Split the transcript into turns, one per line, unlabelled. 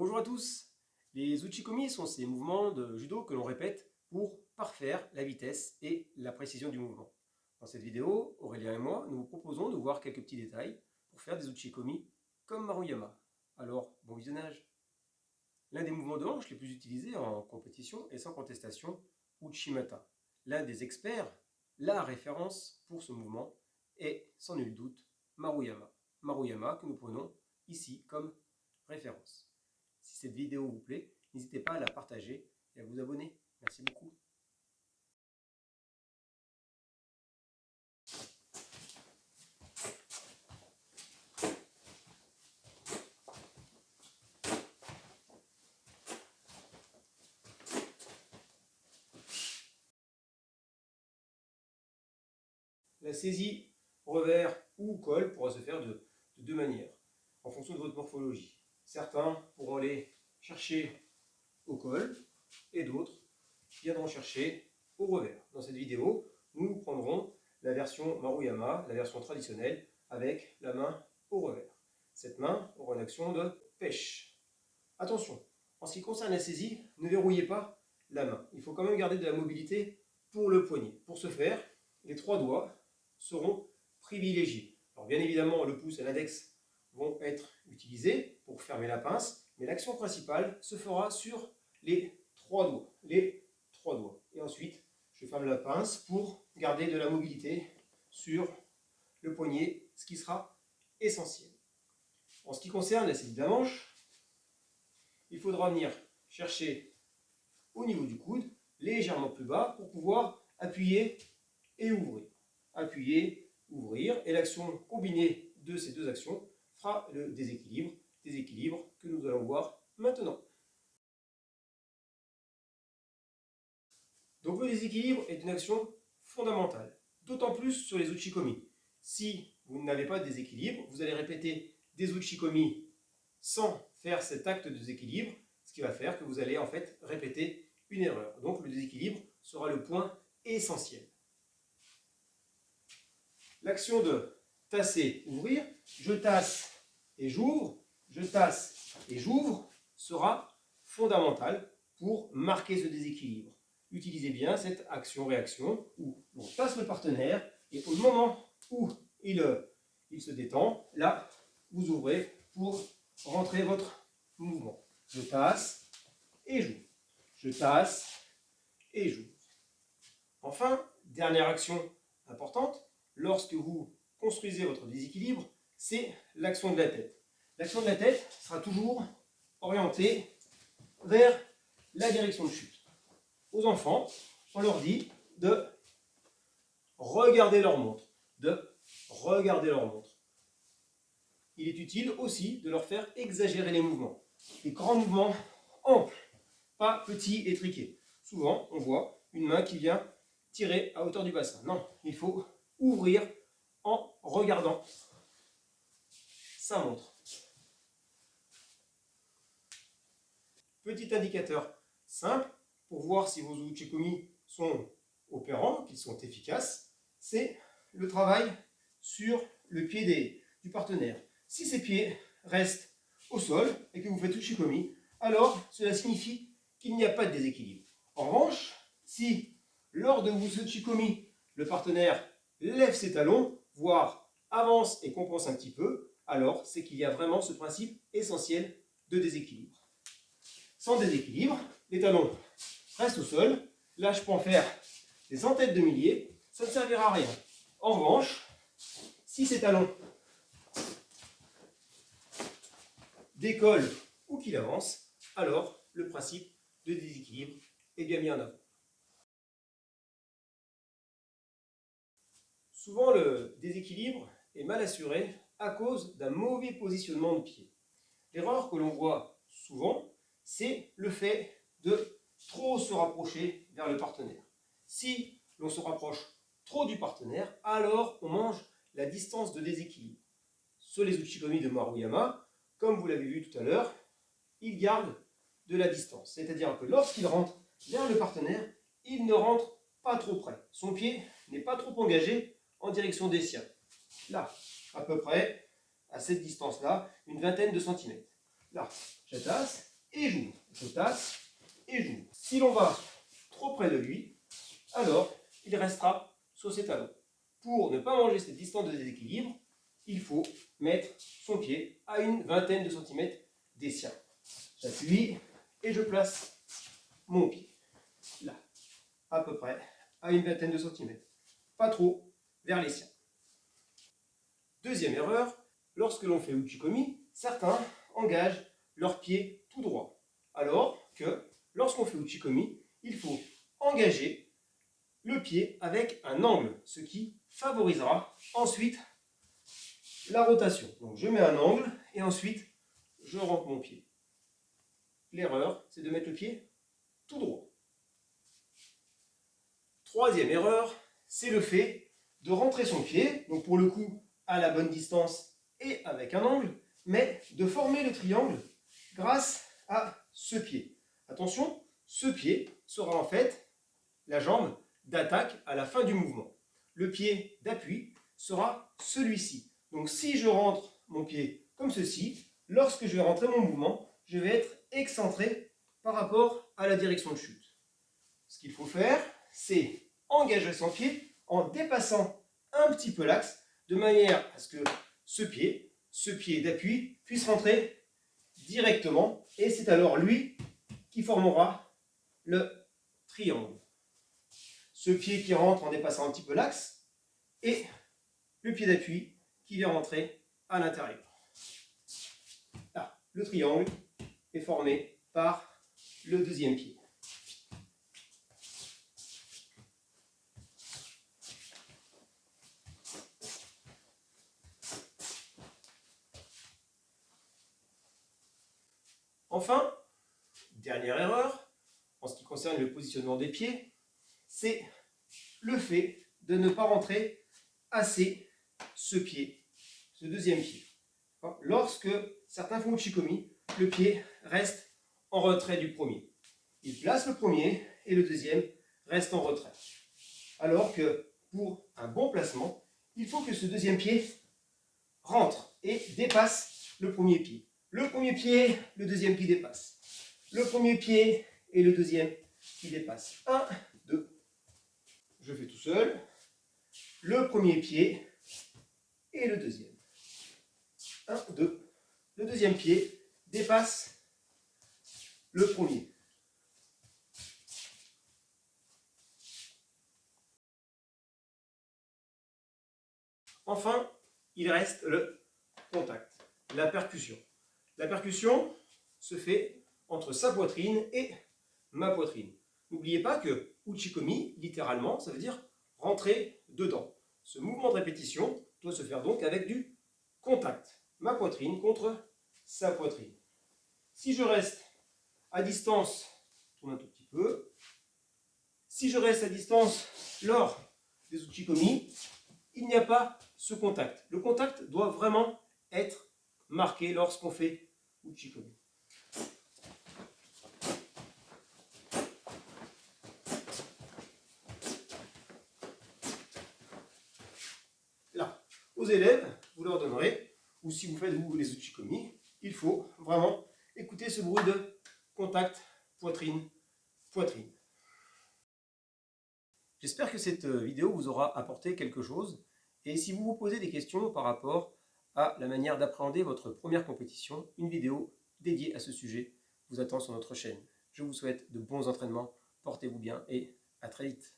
Bonjour à tous. Les uchikomi sont ces mouvements de judo que l'on répète pour parfaire la vitesse et la précision du mouvement. Dans cette vidéo, Aurélien et moi, nous vous proposons de voir quelques petits détails pour faire des uchikomi comme Maruyama. Alors, bon visionnage. L'un des mouvements de hanche les plus utilisés en compétition est sans contestation Uchimata. L'un des experts, la référence pour ce mouvement est sans nul doute Maruyama. Maruyama que nous prenons ici comme référence. Si cette vidéo vous plaît, n'hésitez pas à la partager et à vous abonner. Merci beaucoup. La saisie revers ou col pourra se faire de deux manières, en fonction de votre morphologie. Certains pourront aller chercher au col et d'autres viendront chercher au revers. Dans cette vidéo, nous prendrons la version Maruyama, la version traditionnelle, avec la main au revers. Cette main aura une action de pêche. Attention, en ce qui concerne la saisie, ne verrouillez pas la main. Il faut quand même garder de la mobilité pour le poignet. Pour ce faire, les trois doigts seront privilégiés. Alors bien évidemment, le pouce et l'index vont être utilisés pour fermer la pince, mais l'action principale se fera sur les trois doigts. Et ensuite, je ferme la pince pour garder de la mobilité sur le poignet, ce qui sera essentiel. En ce qui concerne la saisie de la manche, il faudra venir chercher au niveau du coude, légèrement plus bas, pour pouvoir appuyer et ouvrir. Appuyer, ouvrir, et l'action combinée de ces deux actions fera le déséquilibre que nous allons voir maintenant. Donc le déséquilibre est une action fondamentale, d'autant plus sur les uchikomi. Si vous n'avez pas de déséquilibre, vous allez répéter des uchikomi sans faire cet acte de déséquilibre, ce qui va faire que vous allez en fait répéter une erreur. Donc le déséquilibre sera le point essentiel. L'action de tasser, ouvrir, je tasse et j'ouvre, je tasse et j'ouvre, sera fondamentale pour marquer ce déséquilibre. Utilisez bien cette action-réaction où on tasse le partenaire et au moment où il se détend, là, vous ouvrez pour rentrer votre mouvement. Je tasse et j'ouvre. Je tasse et j'ouvre. Enfin, dernière action importante, lorsque vous construisez votre déséquilibre, c'est l'action de la tête. L'action de la tête sera toujours orientée vers la direction de chute. Aux enfants, on leur dit de regarder leur montre. Il est utile aussi de leur faire exagérer les mouvements. Des grands mouvements amples, pas petits et triqués. Souvent, on voit une main qui vient tirer à hauteur du bassin. Non, il faut ouvrir en regardant sa montre. Petit indicateur simple pour voir si vos uchikomi sont opérants, qu'ils sont efficaces, c'est le travail sur le pied du partenaire. Si ces pieds restent au sol et que vous faites uchikomi, alors cela signifie qu'il n'y a pas de déséquilibre. En revanche, si lors de vos uchikomi, le partenaire lève ses talons, voire avance et compense un petit peu, alors c'est qu'il y a vraiment ce principe essentiel de déséquilibre. Sans déséquilibre, les talons restent au sol. Là, je peux en faire des centaines de milliers, ça ne servira à rien. En revanche, si ces talons décollent ou qu'il avance, alors le principe de déséquilibre est bien mis en avant. Souvent, le déséquilibre est mal assuré à cause d'un mauvais positionnement de pied. L'erreur que l'on voit souvent, c'est le fait de trop se rapprocher vers le partenaire. Si l'on se rapproche trop du partenaire, alors on mange la distance de déséquilibre. Sur les uchikomi de Maruyama, comme vous l'avez vu tout à l'heure, il garde de la distance. C'est-à-dire que lorsqu'il rentre vers le partenaire, il ne rentre pas trop près. Son pied n'est pas trop engagé en direction des siens. Là, à peu près, à cette distance-là, une vingtaine de centimètres. Là, je tasse et j'ouvre. Je tasse et j'ouvre. Si l'on va trop près de lui, alors il restera sur ses talons. Pour ne pas manger cette distance de déséquilibre, il faut mettre son pied à une vingtaine de centimètres des siens. J'appuie et je place mon pied. Là, à peu près à une vingtaine de centimètres. Pas trop vers les siens. Deuxième erreur, lorsque l'on fait uchikomi, certains engagent leur pied tout droit. Alors que lorsqu'on fait uchikomi, il faut engager le pied avec un angle, ce qui favorisera ensuite la rotation. Donc je mets un angle et ensuite je rentre mon pied. L'erreur, c'est de mettre le pied tout droit. Troisième erreur, c'est le fait de rentrer son pied, donc pour le coup à la bonne distance et avec un angle, mais de former le triangle grâce à ce pied. Attention, ce pied sera en fait la jambe d'attaque à la fin du mouvement. Le pied d'appui sera celui-ci. Donc si je rentre mon pied comme ceci, lorsque je vais rentrer mon mouvement, je vais être excentré par rapport à la direction de chute. Ce qu'il faut faire, c'est engager son pied en dépassant un petit peu l'axe, de manière à ce que ce pied d'appui, puisse rentrer directement, et c'est alors lui qui formera le triangle. Ce pied qui rentre en dépassant un petit peu l'axe, et le pied d'appui qui vient rentrer à l'intérieur. Là, le triangle est formé par le deuxième pied. Enfin, dernière erreur, en ce qui concerne le positionnement des pieds, c'est le fait de ne pas rentrer assez ce pied, ce deuxième pied. Lorsque certains font uchikomi, le pied reste en retrait du premier. Il place le premier et le deuxième reste en retrait. Alors que pour un bon placement, il faut que ce deuxième pied rentre et dépasse le premier pied. Le premier pied, le deuxième qui dépasse. Le premier pied et le deuxième qui dépasse. 1, 2. Je fais tout seul. Le premier pied et le deuxième. 1, 2. Le deuxième pied dépasse le premier. Enfin, il reste le contact, la percussion. La percussion se fait entre sa poitrine et ma poitrine. N'oubliez pas que uchikomi, littéralement, ça veut dire rentrer dedans. Ce mouvement de répétition doit se faire donc avec du contact. Ma poitrine contre sa poitrine. Si je reste à distance, je tourne un tout petit peu. Si je reste à distance lors des uchikomi, il n'y a pas ce contact. Le contact doit vraiment être marqué lorsqu'on fait uchikomi. Là, aux élèves, vous leur donnerez, ou si vous faites vous les uchikomi, il faut vraiment écouter ce bruit de contact poitrine-poitrine. J'espère que cette vidéo vous aura apporté quelque chose. Et si vous vous posez des questions par rapport à la manière d'appréhender votre première compétition, une vidéo dédiée à ce sujet vous attend sur notre chaîne. Je vous souhaite de bons entraînements, portez-vous bien et à très vite.